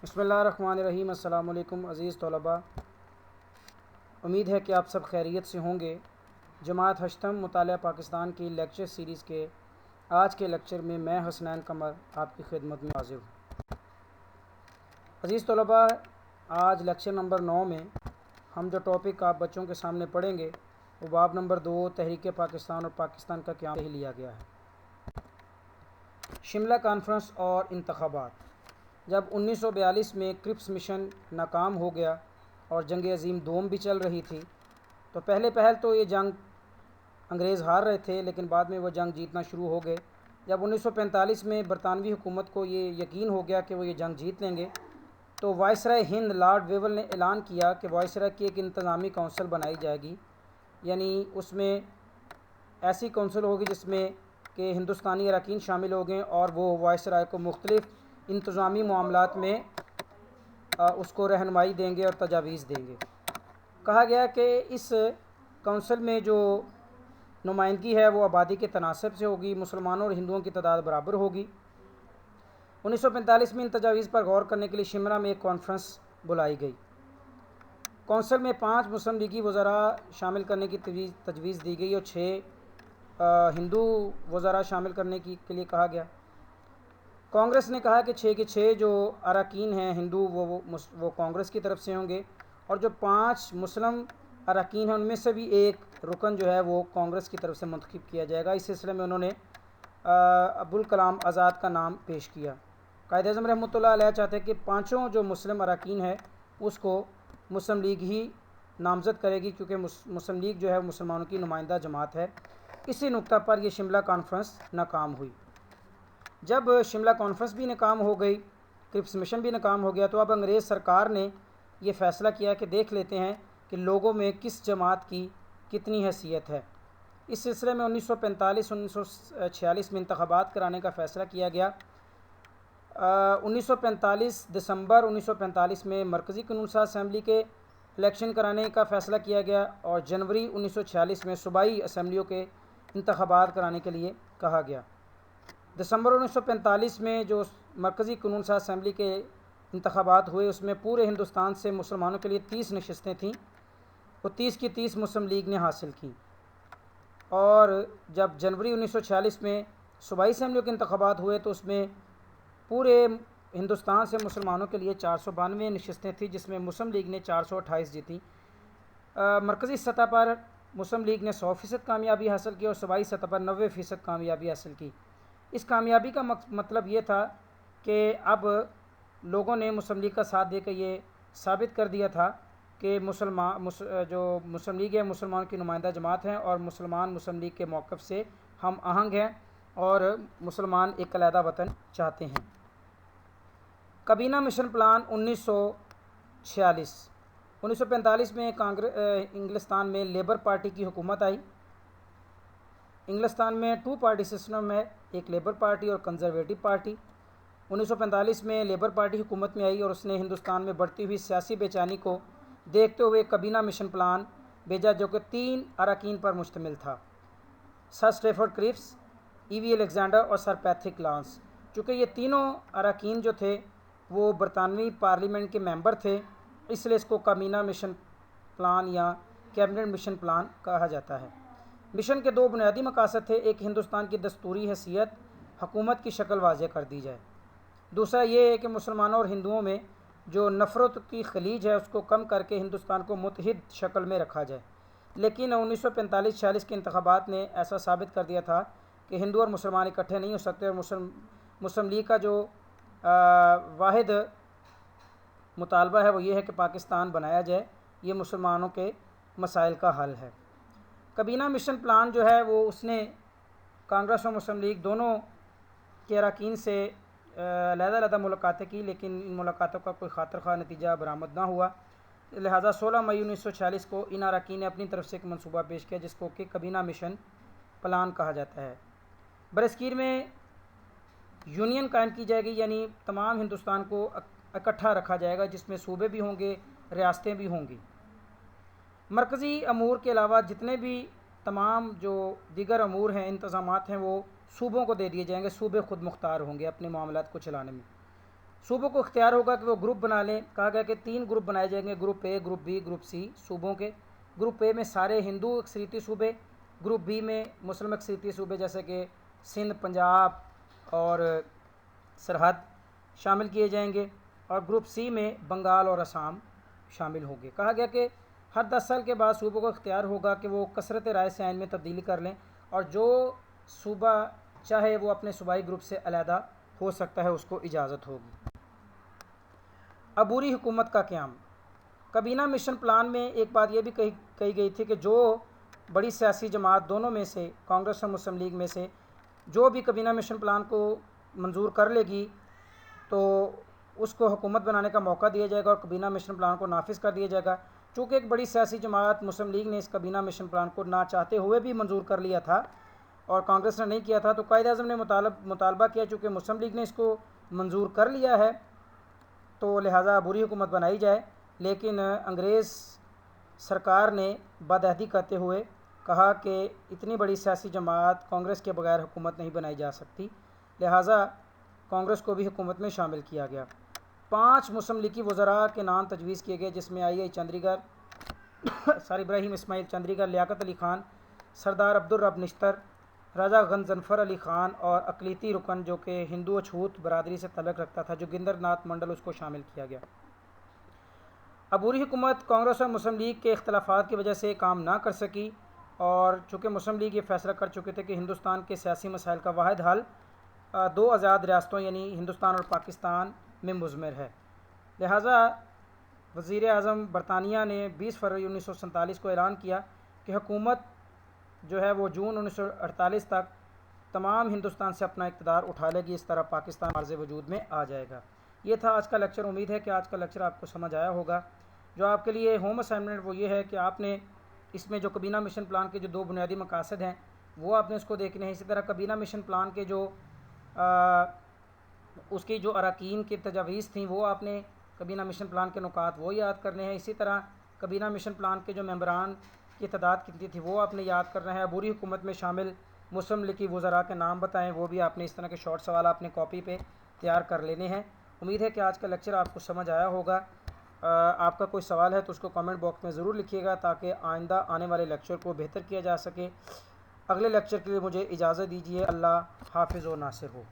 بسم اللہ الرحمن الرحیم۔ السلام علیکم عزیز طلباء، امید ہے کہ آپ سب خیریت سے ہوں گے۔ جماعت ہشتم مطالعہ پاکستان کی لیکچر سیریز کے آج کے لیکچر میں حسنین قمر آپ کی خدمت میں حاضر ہوں۔ عزیز طلباء، آج لیکچر نمبر 9 میں ہم جو ٹاپک آپ بچوں کے سامنے پڑھیں گے وہ باب نمبر 2 تحریک پاکستان اور پاکستان کا قیام ہی لیا گیا ہے۔ شملہ کانفرنس اور انتخابات۔ جب 1942 میں کرپس مشن ناکام ہو گیا اور جنگ عظیم دوم بھی چل رہی تھی تو پہل تو یہ جنگ انگریز ہار رہے تھے، لیکن بعد میں وہ جنگ جیتنا شروع ہو گئے۔ جب 1945 میں برطانوی حکومت کو یہ یقین ہو گیا کہ وہ یہ جنگ جیت لیں گے تو وائسرائے ہند لارڈ ویول نے اعلان کیا کہ وائسرائے کی ایک انتظامی کونسل بنائی جائے گی، یعنی اس میں ایسی کونسل ہوگی جس میں کہ ہندوستانی اراکین شامل ہو گئے اور وہ وائسرائے کو مختلف انتظامی معاملات میں اس کو رہنمائی دیں گے اور تجاویز دیں گے۔ کہا گیا کہ اس کونسل میں جو نمائندگی ہے وہ آبادی کے تناسب سے ہوگی، مسلمانوں اور ہندوؤں کی تعداد برابر ہوگی۔ 1945 میں ان تجاویز پر غور کرنے کے لیے شملہ میں ایک کانفرنس بلائی گئی۔ کونسل میں 5 مسلم لیگی وزراء شامل کرنے کی تجویز دی گئی اور 6 ہندو وزراء شامل کرنے کے لیے کہا گیا۔ کانگریس نے کہا کہ 6 کے 6 جو اراکین ہیں ہندو وہ کانگریس کی طرف سے ہوں گے، اور جو 5 مسلم اراکین ہیں ان میں سے بھی ایک رکن جو ہے وہ کانگریس کی طرف سے منتخب کیا جائے گا۔ اس سلسلے میں انہوں نے ابوالکلام آزاد کا نام پیش کیا۔ قائد اعظم رحمۃ اللہ علیہ چاہتے ہیں کہ 5 جو مسلم اراکین ہیں اس کو مسلم لیگ ہی نامزد کرے گی، کیونکہ مسلم لیگ جو ہے مسلمانوں کی نمائندہ جماعت ہے۔ اسی نقطہ پر یہ شملہ کانفرنس ناکام ہوئی۔ جب شملہ کانفرنس بھی ناکام ہو گئی، کرپس مشن بھی ناکام ہو گیا، تو اب انگریز سرکار نے یہ فیصلہ کیا کہ دیکھ لیتے ہیں کہ لوگوں میں کس جماعت کی کتنی حیثیت ہے۔ اس سلسلے میں 1945-1946 میں انتخابات کرانے کا فیصلہ کیا گیا۔ 1945 دسمبر 1945 میں مرکزی قانون ساز اسمبلی کے الیکشن کرانے کا فیصلہ کیا گیا اور جنوری 1946 میں صوبائی اسمبلیوں کے انتخابات کرانے کے لیے کہا گیا۔ دسمبر 1945 میں جو مرکزی قانون ساز اسمبلی کے انتخابات ہوئے اس میں پورے ہندوستان سے مسلمانوں کے لیے 30 نشستیں تھیں، وہ 30 کی 30 مسلم لیگ نے حاصل کیں۔ اور جب جنوری 1946 میں صوبائی اسمبلیوں کے انتخابات ہوئے تو اس میں پورے ہندوستان سے مسلمانوں کے لیے 492 نشستیں تھیں، جس میں مسلم لیگ نے 428 جیتیں۔ مرکزی سطح پر مسلم لیگ نے 100% کامیابی حاصل کی اور صوبائی سطح پر 90% کامیابی حاصل کی۔ اس کامیابی کا مطلب یہ تھا کہ اب لوگوں نے مسلم لیگ کا ساتھ دے کے یہ ثابت کر دیا تھا کہ جو مسلم لیگ ہے مسلمانوں کی نمائندہ جماعت ہیں اور مسلمان مسلم لیگ کے موقف سے ہم آہنگ ہیں اور مسلمان ایک علیحدہ وطن چاہتے ہیں۔ کابینہ مشن پلان 1946۔ 1945 میں انگلستان میں لیبر پارٹی کی حکومت آئی۔ انگلستان میں 2 پارٹی سسٹم ہے، ایک لیبر پارٹی اور کنزرویٹو پارٹی۔ 1945 میں لیبر پارٹی حکومت میں آئی اور اس نے ہندوستان میں بڑھتی ہوئی سیاسی بے چینی کو دیکھتے ہوئے کابینہ مشن پلان بھیجا جو کہ 3 اراکین پر مشتمل تھا: سر اسٹیفورڈ کرپس، ای وی الیگزینڈر اور سر پیٹرک لانس۔ چونکہ یہ تینوں اراکین جو تھے وہ برطانوی پارلیمنٹ کے ممبر تھے، اس لیے اس کو کابینہ مشن پلان یا کیبنٹ مشن پلان کہا جاتا ہے۔ مشن کے 2 بنیادی مقاصد تھے: ایک ہندوستان کی دستوری حیثیت حکومت کی شکل واضح کر دی جائے، دوسرا یہ ہے کہ مسلمانوں اور ہندوؤں میں جو نفرت کی خلیج ہے اس کو کم کر کے ہندوستان کو متحد شکل میں رکھا جائے۔ لیکن 1945-46 کے انتخابات نے ایسا ثابت کر دیا تھا کہ ہندو اور مسلمان اکٹھے نہیں ہو سکتے اور مسلم لیگ کا جو واحد مطالبہ ہے وہ یہ ہے کہ پاکستان بنایا جائے، یہ مسلمانوں کے مسائل کا حل ہے۔ کابینہ مشن پلان جو ہے وہ اس نے کانگریس اور مسلم لیگ دونوں کے اراکین سے علیحدہ ملاقاتیں کی، لیکن ان ملاقاتوں کا کوئی خاطر خواہ نتیجہ برآمد نہ ہوا، لہٰذا 16 مئی 1946 کو ان اراکین نے اپنی طرف سے ایک منصوبہ پیش کیا جس کو کہ کابینہ مشن پلان کہا جاتا ہے۔ برصغیر میں یونین قائم کی جائے گی، یعنی تمام ہندوستان کو اکٹھا رکھا جائے گا جس میں صوبے بھی ہوں گے، ریاستیں بھی ہوں گی۔ مرکزی امور کے علاوہ جتنے بھی تمام جو دیگر امور ہیں، انتظامات ہیں، وہ صوبوں کو دے دیے جائیں گے، صوبے خود مختار ہوں گے اپنے معاملات کو چلانے میں۔ صوبوں کو اختیار ہوگا کہ وہ گروپ بنا لیں. کہا گیا کہ 3 گروپ بنائے جائیں گے، گروپ اے، گروپ بی، گروپ سی صوبوں کے. گروپ اے میں سارے ہندو اکثریتی صوبے، گروپ بی میں مسلم اکثریتی صوبے جیسے کہ سندھ، پنجاب اور سرحد شامل کیے جائیں گے، اور گروپ سی میں بنگال اور آسام شامل ہوں گے. کہا گیا کہ ہر 10 سال کے بعد صوبوں کو اختیار ہوگا کہ وہ کثرت رائے سے آئین میں تبدیلی کر لیں، اور جو صوبہ چاہے وہ اپنے صوبائی گروپ سے علیحدہ ہو سکتا ہے، اس کو اجازت ہوگی. عبوری حکومت کا قیام. کابینہ مشن پلان میں ایک بات یہ بھی کہی گئی تھی کہ جو بڑی سیاسی جماعت دونوں میں سے، کانگریس اور مسلم لیگ میں سے، جو بھی کابینہ مشن پلان کو منظور کر لے گی تو اس کو حکومت بنانے کا موقع دیا جائے گا اور کابینہ مشن پلان کو نافذ کر دیا جائے گا. چونکہ ایک بڑی سیاسی جماعت مسلم لیگ نے اس کابینہ مشن پلان کو نہ چاہتے ہوئے بھی منظور کر لیا تھا اور کانگریس نے نہیں کیا تھا، تو قائد اعظم نے مطالبہ کیا چونکہ مسلم لیگ نے اس کو منظور کر لیا ہے تو لہٰذا عبوری حکومت بنائی جائے. لیکن انگریز سرکار نے بدعہدی کرتے ہوئے کہا کہ اتنی بڑی سیاسی جماعت کانگریس کے بغیر حکومت نہیں بنائی جا سکتی، لہٰذا کانگریس کو بھی حکومت میں شامل کیا گیا. 5 مسلم لیگی وزراء کے نام تجویز کیے گئے، جس میں ابراہیم اسماعیل چندری گڑھ، لیاقت علی خان، سردار عبدالرب نشتر، راجہ غنظفر علی خان اور اقلیتی رکن جو کہ ہندو اچھوت برادری سے تعلق رکھتا تھا جوگندر ناتھ منڈل، اس کو شامل کیا گیا. عبوری حکومت کانگریس اور مسلم لیگ کے اختلافات کی وجہ سے کام نہ کر سکی، اور چونکہ مسلم لیگ یہ فیصلہ کر چکے تھے کہ ہندوستان کے سیاسی مسائل کا واحد حل 2 آزاد ریاستوں یعنی ہندوستان اور پاکستان میں مضمر ہے، لہٰذا وزیر اعظم برطانیہ نے 20 فروری 1947 کو اعلان کیا کہ حکومت جو ہے وہ جون 1948 تک تمام ہندوستان سے اپنا اقتدار اٹھا لے گی، اس طرح پاکستان عرض وجود میں آ جائے گا. یہ تھا آج کا لیکچر. امید ہے کہ آج کا لیکچر آپ کو سمجھ آیا ہوگا. جو آپ کے لیے ہوم اسائنمنٹ وہ یہ ہے کہ آپ نے اس میں جو کابینہ مشن پلان کے جو 2 بنیادی مقاصد ہیں وہ آپ نے اس کو دیکھنے ہیں. اسی طرح کابینہ مشن پلان کے جو اس کی جو اراکین کی تجاویز تھیں وہ آپ نے کابینہ مشن پلان کے نکات وہ یاد کرنے ہیں. اسی طرح کابینہ مشن پلان کے جو ممبران کی تعداد کتنی تھی وہ آپ نے یاد کرنا ہے. عبوری حکومت میں شامل مسلم لیگی وزراء کے نام بتائیں، وہ بھی آپ نے اس طرح کے شارٹ سوال اپنے کاپی پہ تیار کر لینے ہیں. امید ہے کہ آج کا لیکچر آپ کو سمجھ آیا ہوگا. آپ کا کوئی سوال ہے تو اس کو کامنٹ باکس میں ضرور لکھیے گا تاکہ آئندہ آنے والے لیکچر کو بہتر کیا جا سکے. اگلے لیکچر کے لیے مجھے اجازت دیجیے. اللہ حافظ و ناصر ہو.